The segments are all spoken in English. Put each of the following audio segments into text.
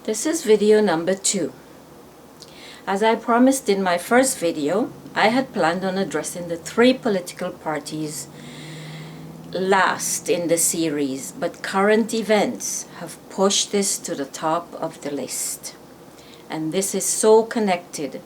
This is video number 2. As I promised in my first video, I had planned on addressing the 3 political parties last in the series, but current events have pushed this to the top of the list. And this is so connected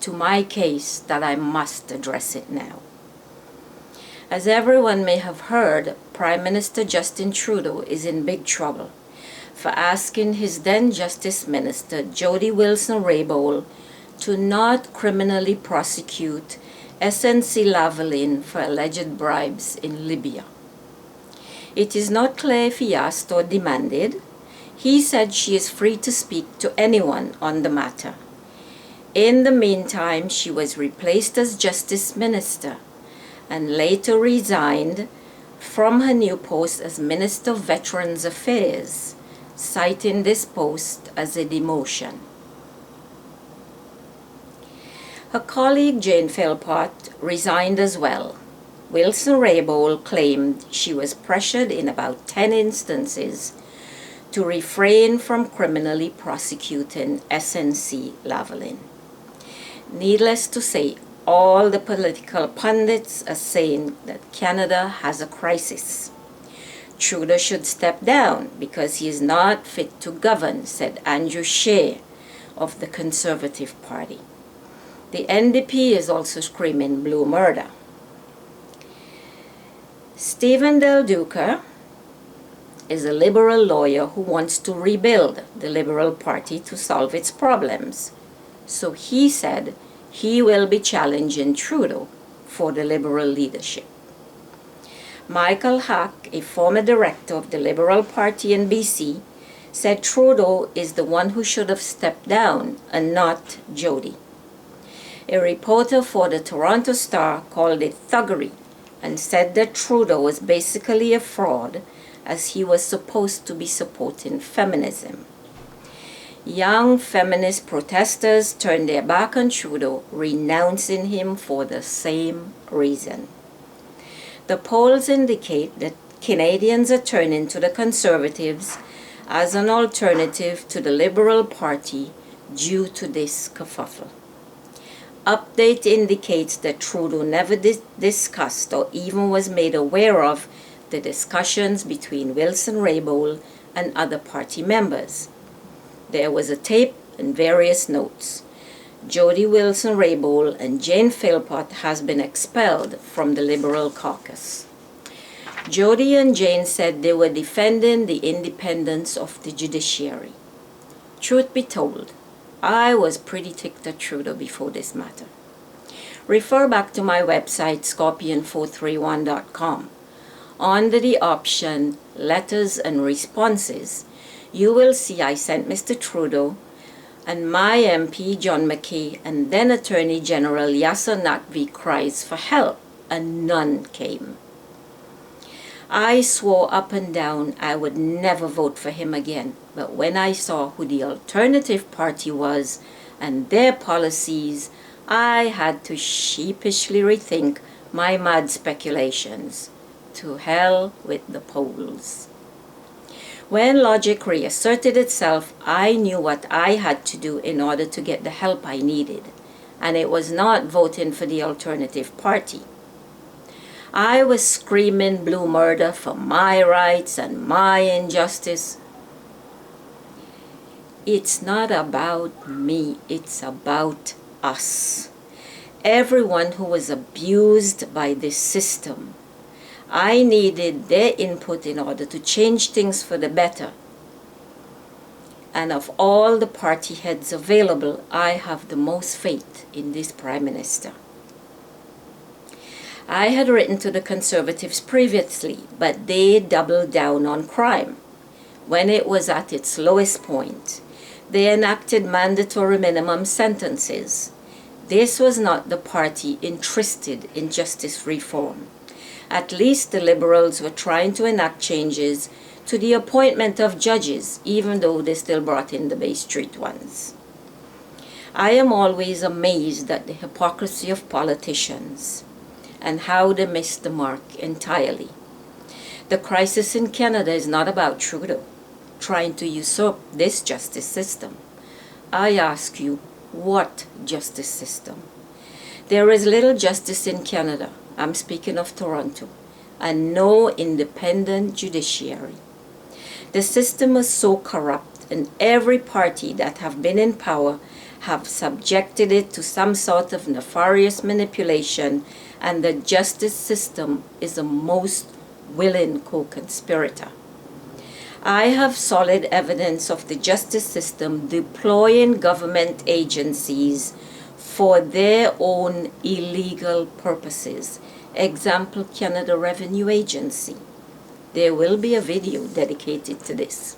to my case that I must address it now. As everyone may have heard, Prime Minister Justin Trudeau is in big trouble for asking his then Justice Minister Jody Wilson-Raybould to not criminally prosecute SNC-Lavalin for alleged bribes in Libya. It is not clear if he asked or demanded. He said she is free to speak to anyone on the matter. In the meantime, she was replaced as Justice Minister and later resigned from her new post as Minister of Veterans Affairs, citing this post as a demotion. Her colleague Jane Philpott resigned as well. Wilson-Raybould claimed she was pressured in about 10 instances to refrain from criminally prosecuting SNC-Lavalin. Needless to say, all the political pundits are saying that Canada has a crisis. Trudeau should step down because he is not fit to govern, said Andrew Scheer of the Conservative Party. The NDP is also screaming blue murder. Stephen Del Duca is a Liberal lawyer who wants to rebuild the Liberal Party to solve its problems. So he said he will be challenging Trudeau for the Liberal leadership. Michael Hack, a former director of the Liberal Party in BC, said Trudeau is the one who should have stepped down and not Jody. A reporter for the Toronto Star called it thuggery and said that Trudeau was basically a fraud as he was supposed to be supporting feminism. Young feminist protesters turned their back on Trudeau, renouncing him for the same reason. The polls indicate that Canadians are turning to the Conservatives as an alternative to the Liberal Party due to this kerfuffle. Update indicates that Trudeau never discussed or even was made aware of the discussions between Wilson-Raybould and other party members. There was a tape and various notes. Jody Wilson-Raybould and Jane Philpott has been expelled from the Liberal caucus. Jody and Jane said they were defending the independence of the judiciary. Truth be told, I was pretty ticked at Trudeau before this matter. Refer back to my website, scorpion431.com. Under the option Letters and Responses, you will see I sent Mr. Trudeau and my MP John McKay and then Attorney General Yasser Naqvi cries for help, and none came. I swore up and down I would never vote for him again, but when I saw who the Alternative Party was and their policies, I had to sheepishly rethink my mad speculations. To hell with the polls. When logic reasserted itself, I knew what I had to do in order to get the help I needed, and it was not voting for the Alternative Party. I was screaming blue murder for my rights and my injustice. It's not about me, it's about us. Everyone who was abused by this system. I needed their input in order to change things for the better. And of all the party heads available, I have the most faith in this Prime Minister. I had written to the Conservatives previously, but they doubled down on crime. When it was at its lowest point, they enacted mandatory minimum sentences. This was not the party interested in justice reform. At least the Liberals were trying to enact changes to the appointment of judges, even though they still brought in the Bay Street ones. I am always amazed at the hypocrisy of politicians and how they miss the mark entirely. The crisis in Canada is not about Trudeau. trying to usurp this justice system. I ask you, what justice system? There is little justice in Canada, I'm speaking of Toronto, and no independent judiciary. The system is so corrupt, and every party that have been in power have subjected it to some sort of nefarious manipulation, and the justice system is a most willing co-conspirator. I have solid evidence of the justice system deploying government agencies for their own illegal purposes. Example, Canada Revenue Agency. There will be a video dedicated to this.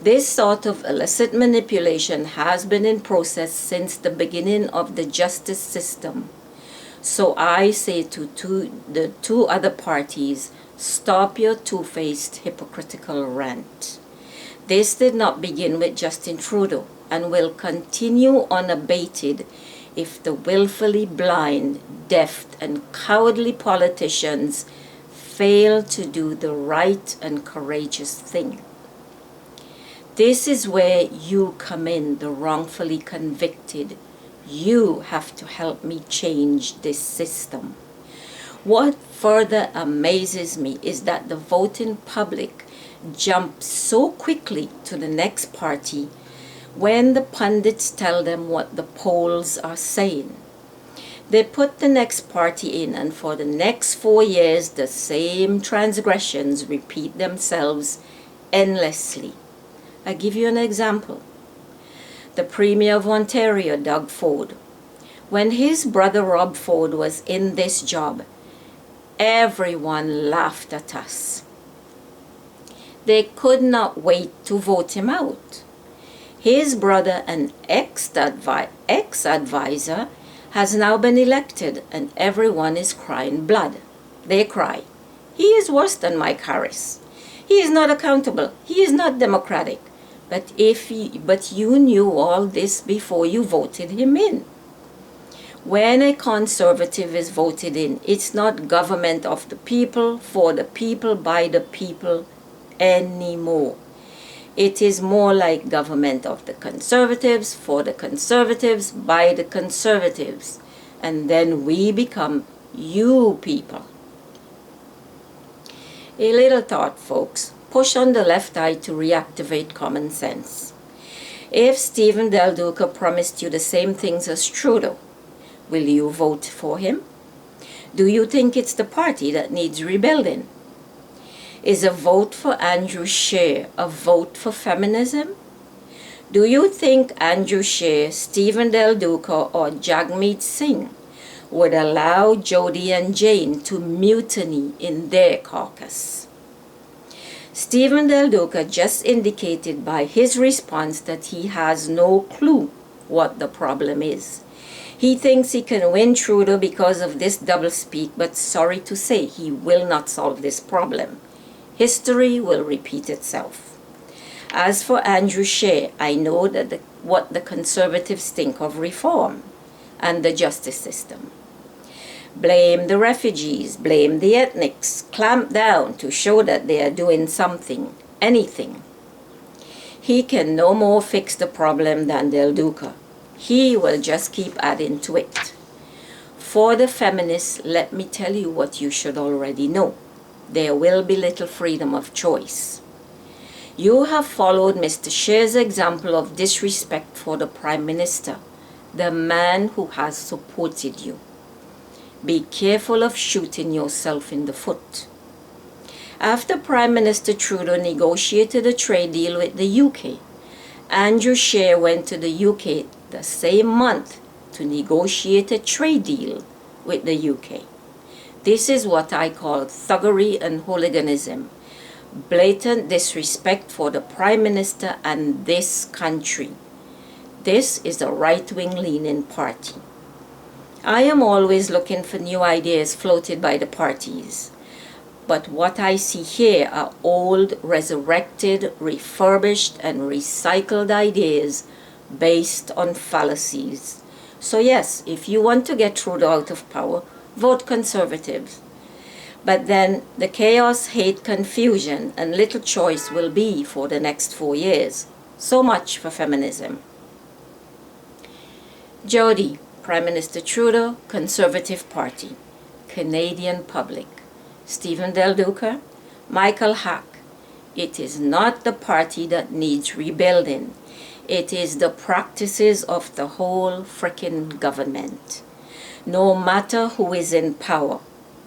This sort of illicit manipulation has been in process since the beginning of the justice system. So I say to the two other parties, stop your two-faced hypocritical rant. This did not begin with Justin Trudeau and will continue unabated if the willfully blind, deaf, and cowardly politicians fail to do the right and courageous thing. This is where you come in, the wrongfully convicted. You have to help me change this system. What further amazes me is that the voting public jumps so quickly to the next party when the pundits tell them what the polls are saying. They put the next party in, and for the next 4 years the same transgressions repeat themselves endlessly. I give you an example. The Premier of Ontario, Doug Ford. When his brother Rob Ford was in this job, everyone laughed at us. They could not wait to vote him out. His brother, an ex-advisor, has now been elected, and everyone is crying blood. They cry, he is worse than Mike Harris. He is not accountable. He is not democratic. But you knew all this before you voted him in. When a conservative is voted in, it's not government of the people, for the people, by the people anymore. It is more like government of the conservatives, for the conservatives, by the conservatives. And then we become you people. A little thought, folks. Push on the left eye to reactivate common sense. If Stephen Del Duca promised you the same things as Trudeau, will you vote for him? Do you think it's the party that needs rebuilding? Is a vote for Andrew Scheer a vote for feminism? Do you think Andrew Scheer, Stephen Del Duca, or Jagmeet Singh would allow Jody and Jane to mutiny in their caucus? Stephen Del Duca just indicated by his response that he has no clue what the problem is. He thinks he can win Trudeau because of this doublespeak, but sorry to say, he will not solve this problem. History will repeat itself. As for Andrew Scheer, I know that what the Conservatives think of reform and the justice system. Blame the refugees, blame the ethnics, clamp down to show that they are doing something, anything. He can no more fix the problem than Del Duca. He will just keep adding to it. For the feminists, let me tell you what you should already know. There will be little freedom of choice. You have followed Mr. Scheer's example of disrespect for the Prime Minister, the man who has supported you. Be careful of shooting yourself in the foot. After Prime Minister Trudeau negotiated a trade deal with the UK, Andrew Scheer went to the UK the same month to negotiate a trade deal with the UK. This is what I call thuggery and hooliganism, blatant disrespect for the Prime Minister and this country. This is a right-wing leaning party. I am always looking for new ideas floated by the parties. But what I see here are old, resurrected, refurbished, and recycled ideas based on fallacies. So yes, if you want to get Trudeau out of power, vote Conservatives. But then the chaos, hate, confusion, and little choice will be for the next 4 years. So much for feminism. Jody, Prime Minister Trudeau, Conservative Party. Canadian public. Stephen Del Duca, Michael Hack. It is not the party that needs rebuilding. It is the practices of the whole frickin' government. No matter who is in power,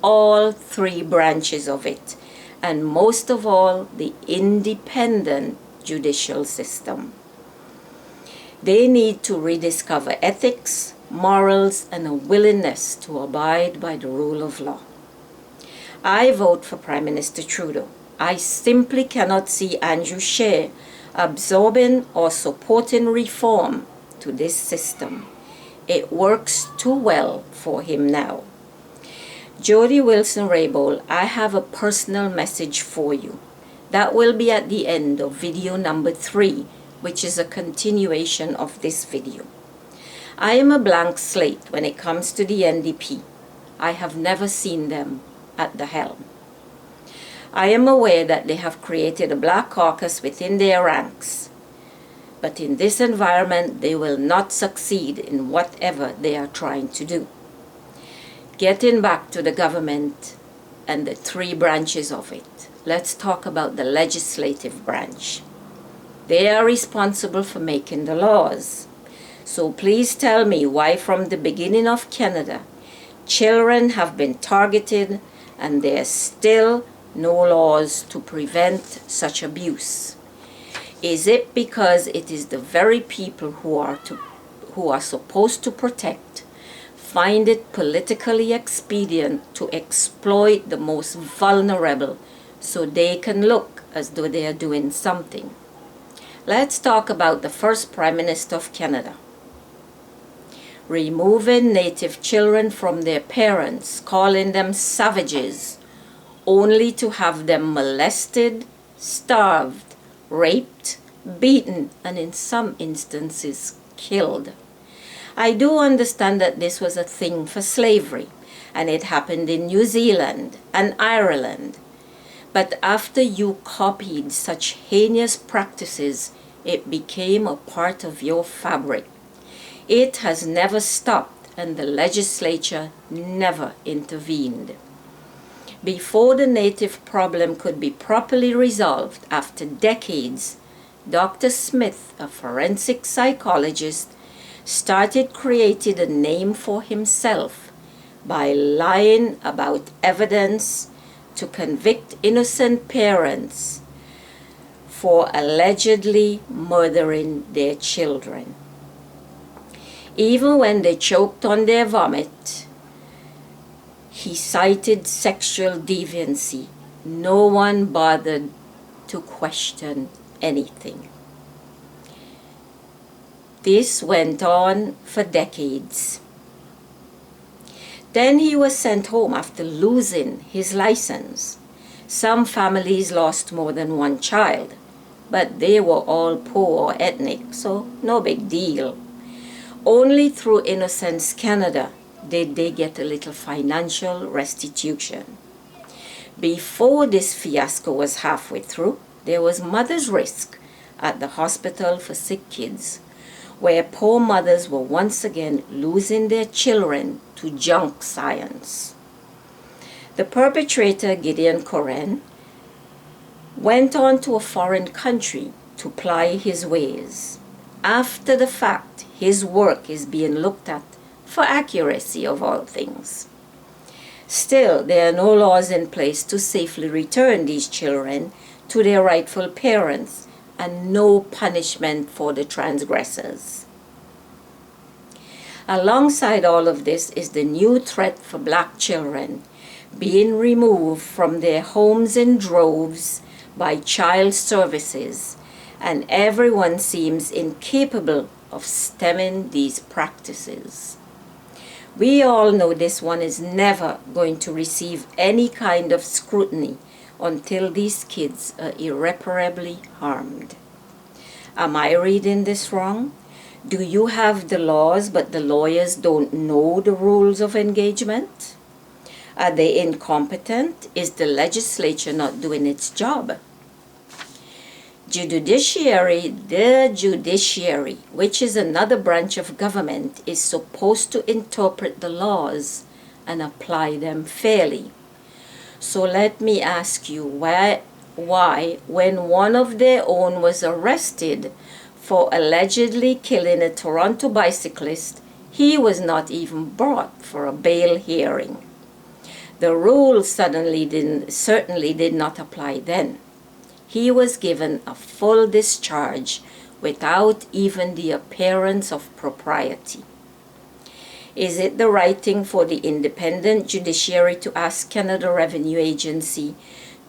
all three branches of it, and most of all, the independent judicial system. They need to rediscover ethics, morals, and a willingness to abide by the rule of law. I vote for Prime Minister Trudeau. I simply cannot see Andrew Scheer absorbing or supporting reform to this system. It works too well for him now. Jody Wilson-Raybould, I have a personal message for you. That will be at the end of video number 3, which is a continuation of this video. I am a blank slate when it comes to the NDP. I have never seen them at the helm. I am aware that they have created a black caucus within their ranks. But in this environment, they will not succeed in whatever they are trying to do. Getting back to the government and the three branches of it, let's talk about the legislative branch. They are responsible for making the laws. So please tell me why from the beginning of Canada, children have been targeted and there are still no laws to prevent such abuse. Is it because it is the very people who are supposed to protect find it politically expedient to exploit the most vulnerable so they can look as though they are doing something? Let's talk about the first Prime Minister of Canada. Removing Native children from their parents, calling them savages, only to have them molested, starved, raped, beaten, and in some instances killed. I do understand that this was a thing for slavery, and it happened in New Zealand and Ireland. But after you copied such heinous practices, it became a part of your fabric. It has never stopped, and the legislature never intervened. Before the Native problem could be properly resolved after decades, Dr. Smith, a forensic psychologist, started creating a name for himself by lying about evidence to convict innocent parents for allegedly murdering their children. Even when they choked on their vomit, he cited sexual deviancy. No one bothered to question anything. This went on for decades. Then he was sent home after losing his license. Some families lost more than one child, but they were all poor or ethnic, so no big deal. Only through Innocence Canada did they get a little financial restitution. Before this fiasco was halfway through, there was Mother's Risk at the Hospital for Sick Kids, where poor mothers were once again losing their children to junk science. The perpetrator, Gideon Corren, went on to a foreign country to ply his ways. After the fact, his work is being looked at for accuracy of all things. Still, there are no laws in place to safely return these children to their rightful parents, and no punishment for the transgressors. Alongside all of this is the new threat for black children being removed from their homes in droves by child services, and everyone seems incapable of stemming these practices. We all know this one is never going to receive any kind of scrutiny until these kids are irreparably harmed. Am I reading this wrong? Do you have the laws but the lawyers don't know the rules of engagement? Are they incompetent? Is the legislature not doing its job? The judiciary, which is another branch of government, is supposed to interpret the laws and apply them fairly. So let me ask you, why when one of their own was arrested for allegedly killing a Toronto bicyclist, he was not even brought for a bail hearing? The rule certainly did not apply then. He was given a full discharge without even the appearance of propriety. Is it the right thing for the independent judiciary to ask Canada Revenue Agency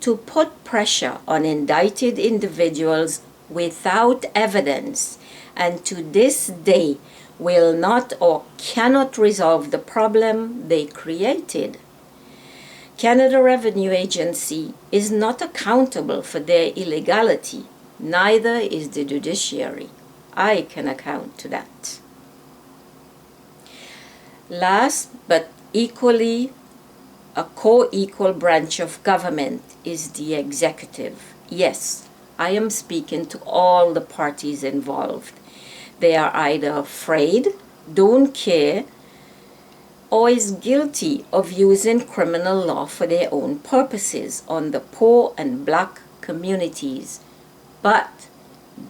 to put pressure on indicted individuals without evidence, and to this day will not or cannot resolve the problem they created? Canada Revenue Agency is not accountable for their illegality, neither is the judiciary. I can account to that. Last but equally a co-equal branch of government is the executive. Yes, I am speaking to all the parties involved. They are either afraid, don't care, or is guilty of using criminal law for their own purposes on the poor and black communities. But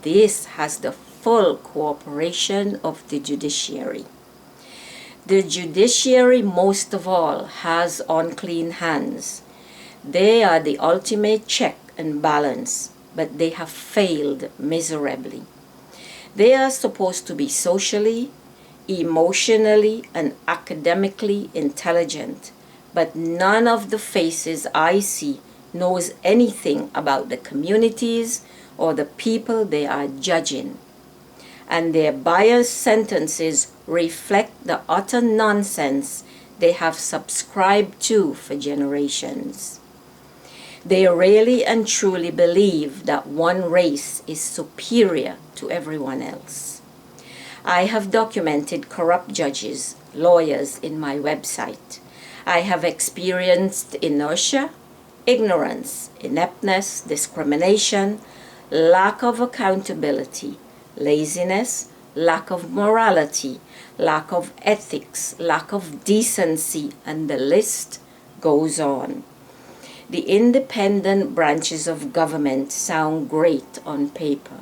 this has the full cooperation of the judiciary. The judiciary, most of all, has unclean hands. They are the ultimate check and balance, but they have failed miserably. They are supposed to be socially, emotionally, and academically intelligent, but none of the faces I see knows anything about the communities or the people they are judging. And their biased sentences reflect the utter nonsense they have subscribed to for generations. They really and truly believe that one race is superior to everyone else. I have documented corrupt judges, lawyers in my website. I have experienced inertia, ignorance, ineptness, discrimination, lack of accountability, laziness, lack of morality, lack of ethics, lack of decency, and the list goes on. The independent branches of government sound great on paper,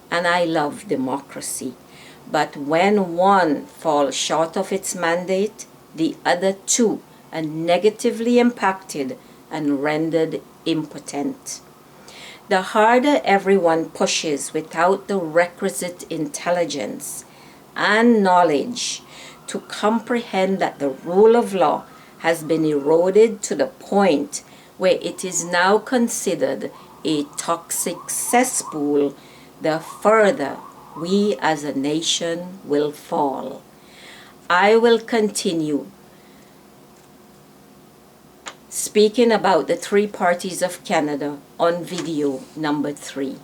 and I love democracy. But when one falls short of its mandate, the other two are negatively impacted and rendered impotent. The harder everyone pushes without the requisite intelligence and knowledge to comprehend that the rule of law has been eroded to the point where it is now considered a toxic cesspool, the further we as a nation will fall. I will continue speaking about the three parties of Canada on video number 3.